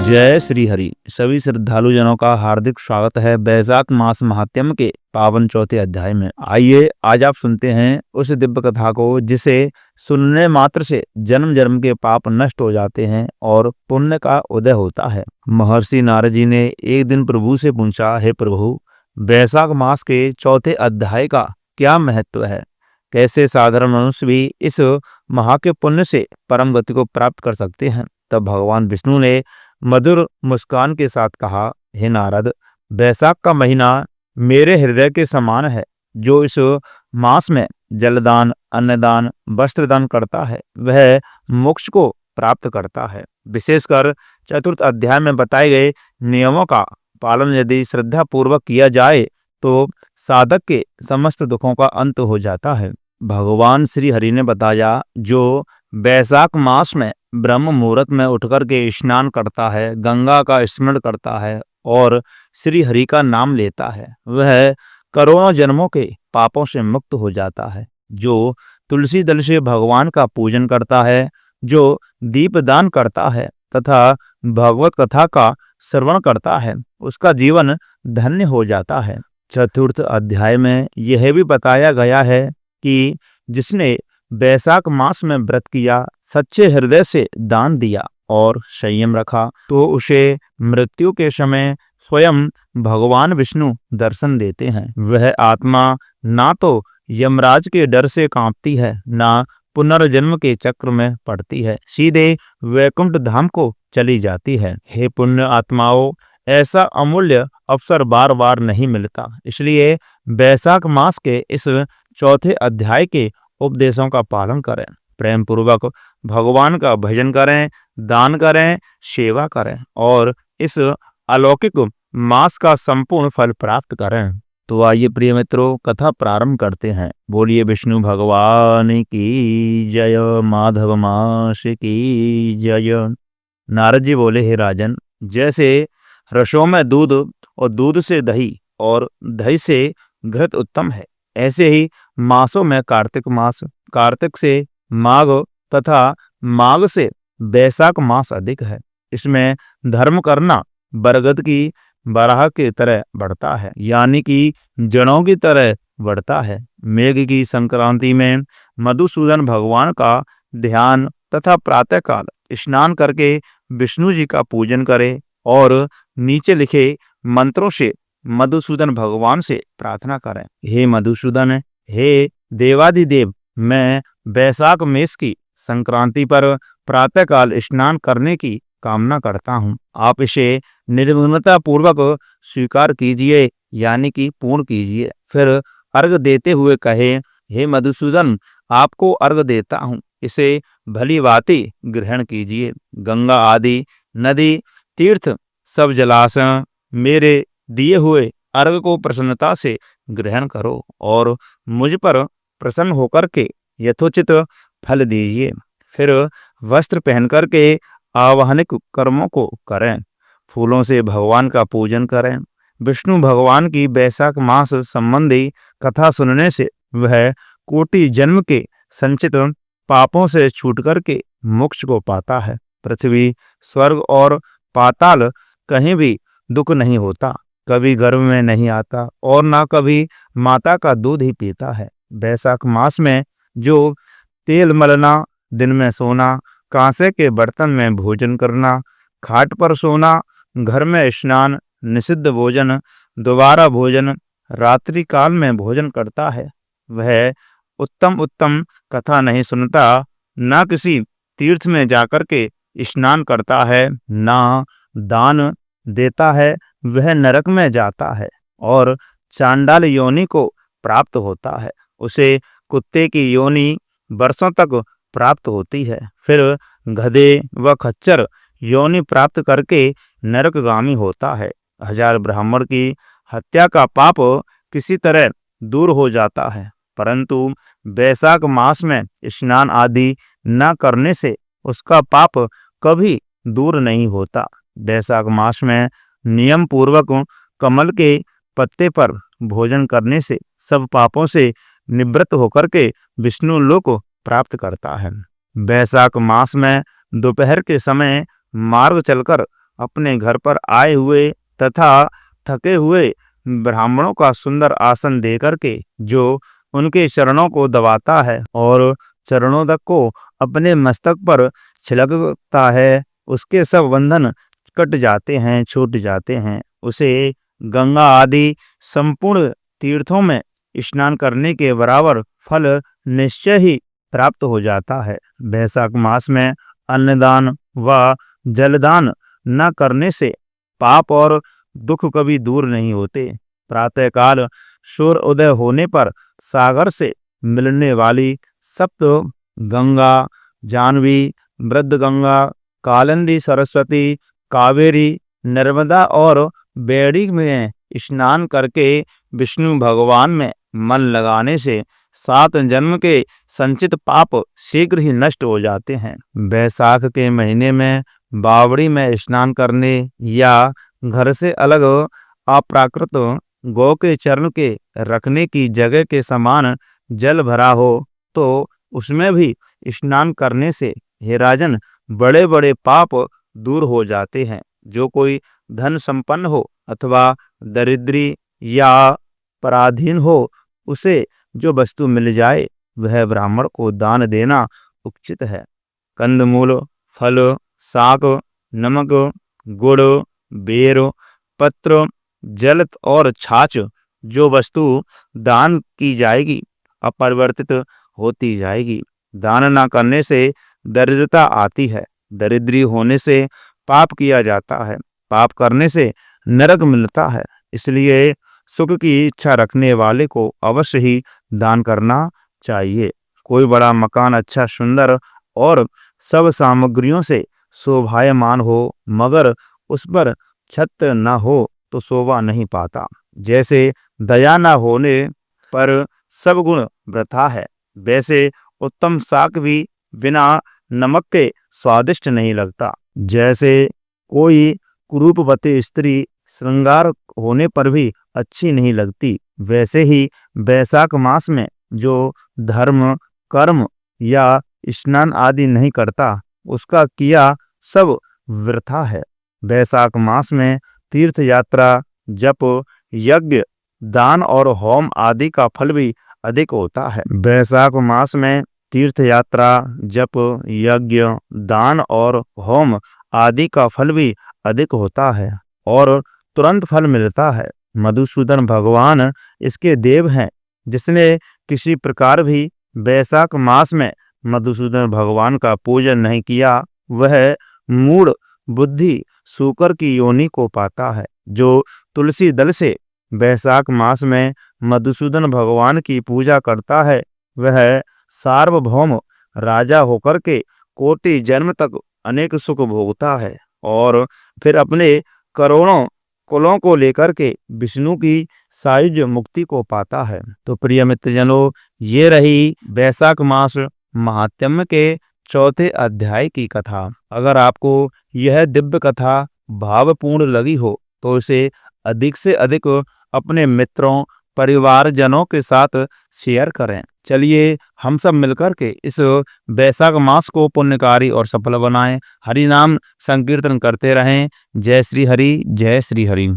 जय श्री हरि। सभी श्रद्धालु जनों का हार्दिक स्वागत है बैसाख मास महात्म्य के पावन चौथे अध्याय में। आइए आज आप सुनते हैं उस दिव्य कथा को जिसे सुनने मात्र से जन्म जन्म के पाप नष्ट हो जाते हैं और पुण्य का उदय होता है। महर्षि नारद जी ने एक दिन प्रभु से पूछा, हे प्रभु, बैसाख मास के चौथे अध्याय का क्या महत्व है? कैसे साधारण मनुष्य भी इस महा के पुण्य से परम गति को प्राप्त कर सकते हैं? तब भगवान विष्णु ने मधुर मुस्कान के साथ कहा, हे नारद, बैसाख का महीना मेरे हृदय के समान है। जो इस मास में जलदान, अन्नदान, वस्त्रदान करता है वह मोक्ष को प्राप्त करता है। विशेषकर चतुर्थ अध्याय में बताए गए नियमों का पालन यदि श्रद्धा पूर्वक किया जाए तो साधक के समस्त दुखों का अंत हो जाता है। भगवान श्री हरि ने बताया, जो बैसाख मास में ब्रह्म मुहूर्त में उठकर के स्नान करता है, गंगा का स्मरण करता है और श्री हरि का नाम लेता है, वह करोड़ों जन्मों के पापों से मुक्त हो जाता है। जो तुलसी दल से भगवान का पूजन करता है, जो दीपदान करता है तथा भगवत कथा का श्रवण करता है, उसका जीवन धन्य हो जाता है। चतुर्थ अध्याय में यह भी बताया गया है कि जिसने बैसाख मास में व्रत किया, सच्चे हृदय से दान दिया और संयम रखा तो उसे मृत्यु के समय स्वयं भगवान विष्णु दर्शन देते हैं। वह आत्मा ना तो यमराज के डर से कांपती है, ना पुनर्जन्म के चक्र में पड़ती है, सीधे वैकुंठ धाम को चली जाती है। हे पुण्य आत्माओं, ऐसा अमूल्य अवसर बार बार नहीं मिलता। इसलिए बैसाख मास के इस चौथे अध्याय के उपदेशों का पालन करें, प्रेम पूर्वक भगवान का भजन करें, दान करें, सेवा करें और इस अलौकिक मास का संपूर्ण फल प्राप्त करें। तो आइए प्रिय मित्रों, कथा प्रारंभ करते हैं। बोलिए विष्णु भगवान की जय, माधव मास की जय। नारद जी बोले, हे राजन, जैसे रसों में दूध और दूध से दही और दही से घृत उत्तम है, ऐसे ही मासों में कार्तिक मास, कार्तिक से माघ तथा माघ से बैसाख मास अधिक है। इसमें धर्म करना बरगद की बराह की तरह बढ़ता है, यानी कि जड़ों की तरह बढ़ता है। मेघ की संक्रांति में मधुसूदन भगवान का ध्यान तथा प्रातःकाल स्नान करके विष्णु जी का पूजन करे और नीचे लिखे मंत्रों से मधुसूदन भगवान से प्रार्थना करें। हे मधुसूदन, हे देवाधिदेव, मैं बैसाख मास की संक्रांति पर प्रातःकाल स्नान करने की कामना करता हूँ। आप इसे निर्विघ्नता पूर्वक स्वीकार कीजिए, यानी कि पूर्ण कीजिए। फिर अर्घ देते हुए कहे, हे मधुसूदन, आपको अर्घ देता हूँ, इसे भली भांति ग्रहण कीजिए। गंगा आदि नदी, तीर्थ, सब जलाशय मेरे दिए हुए अर्घ को प्रसन्नता से ग्रहण करो और मुझ पर प्रसन्न होकर के यथोचित फल दीजिए। फिर वस्त्र पहन करके आवाहनिक कर्मों को करें, फूलों से भगवान का पूजन करें। विष्णु भगवान की बैसाख मास संबंधी कथा सुनने से वह कोटि जन्म के संचित पापों से छूट करके मोक्ष को पाता है। पृथ्वी, स्वर्ग और पाताल कहीं भी दुख नहीं होता, कभी गर्भ में नहीं आता और ना कभी माता का दूध ही पीता है। बैसाख मास में जो तेल मलना, दिन में सोना, कांसे के बर्तन में भोजन करना, खाट पर सोना, घर में स्नान, निषिद्ध भोजन, दोबारा भोजन, रात्रि काल में भोजन करता है, वह उत्तम उत्तम कथा नहीं सुनता, ना किसी तीर्थ में जाकर के स्नान करता है, ना दान देता है, वह नरक में जाता है और चांडाल योनि को प्राप्त होता है। उसे कुत्ते की योनि वर्षों तक प्राप्त होती है। फिर गधे व खच्चर योनि प्राप्त करके नरकगामी होता है। 1000 ब्राह्मण की हत्या का पाप किसी तरह दूर हो जाता है, परंतु बैसाख मास में स्नान आदि न करने से उसका पाप कभी दूर नहीं होता। बैसाख मास में नियम पूर्वक कमल के पत्ते पर भोजन करने से सब पापों से निवृत्त होकर के विष्णु लोक प्राप्त करता है। बैसाख मास में दोपहर के समय मार्ग चलकर अपने घर पर आए हुए तथा थके हुए ब्राह्मणों का सुंदर आसन देकर के जो उनके चरणों को दबाता है और चरणों तक को अपने मस्तक पर छिलकता है, उसके सब बंधन कट जाते हैं, छूट जाते हैं। उसे गंगा आदि संपूर्ण तीर्थों में स्नान करने के बराबर फल निश्चय ही प्राप्त हो जाता है। वैशाख मास में अन्नदान व जलदान न करने से पाप और दुख कभी दूर नहीं होते। प्रातःकाल सूर्य उदय होने पर सागर से मिलने वाली सप्त गंगा, जाह्नवी, वृद्धगंगा, कालिंदी, सरस्वती, कावेरी, नर्मदा और बेड़ी में स्नान करके विष्णु भगवान में मन लगाने से 7 जन्म के संचित पाप शीघ्र ही नष्ट हो जाते हैं। बैसाख के महीने में बावड़ी में स्नान करने या घर से अलग अप्राकृत गौ के चरण के रखने की जगह के समान जल भरा हो तो उसमें भी स्नान करने से हे राजन बड़े बड़े पाप दूर हो जाते हैं। जो कोई धन संपन्न हो अथवा दरिद्री या पराधीन हो, उसे जो वस्तु मिल जाए वह ब्राह्मण को दान देना उचित है। कंदमूल, फल, शाक, नमक, गुड़, बेर, पत्र, जल और छाछ जो वस्तु दान की जाएगी अपरिवर्तित होती जाएगी। दान न करने से दरिद्रता आती है, दरिद्री होने से पाप किया जाता है, पाप करने से नरक मिलता है। इसलिए सुख की इच्छा रखने वाले को अवश्य ही दान करना चाहिए। कोई बड़ा मकान अच्छा सुंदर और सब सामग्रियों से शोभायमान हो मगर उस पर छत न हो तो शोभा नहीं पाता। जैसे दया न होने पर सब गुण वृथा है, वैसे उत्तम शाक भी बिना नमक के स्वादिष्ट नहीं लगता। जैसे कोई कुरूपवती स्त्री श्रृंगार होने पर भी अच्छी नहीं लगती, वैसे ही बैसाख मास में जो धर्म कर्म या स्नान आदि नहीं करता उसका किया सब वृथा है। बैसाख मास में तीर्थ यात्रा, जप, यज्ञ, दान और होम आदि का फल भी अधिक होता है। बैसाख मास में तीर्थ यात्रा, जप, यज्ञ, दान और होम आदि का फल भी अधिक होता है और तुरंत फल मिलता है। मधुसूदन भगवान इसके देव हैं। जिसने किसी प्रकार भी बैसाख मास में मधुसूदन भगवान का पूजन नहीं किया वह मूढ़ बुद्धि सूकर की योनि को पाता है। जो तुलसी दल से बैसाख मास में मधुसूदन भगवान की पूजा करता है वह सार्वभौम राजा होकर के कोटि जन्म तक अनेक सुख भोगता है और फिर अपने करोड़ों कुलों को लेकर के विष्णु की सायुज मुक्ति को पाता है। तो प्रिय मित्रजनों, ये रही बैसाख मास महात्म्य के चौथे अध्याय की कथा। अगर आपको यह दिव्य कथा भावपूर्ण लगी हो तो इसे अधिक से अधिक अपने मित्रों परिवारजनों के साथ शेयर करें। चलिए हम सब मिलकर के इस बैसाख मास को पुण्यकारी और सफल बनाएं। हरि नाम संकीर्तन करते रहें। जय श्री हरि, जय श्री हरि।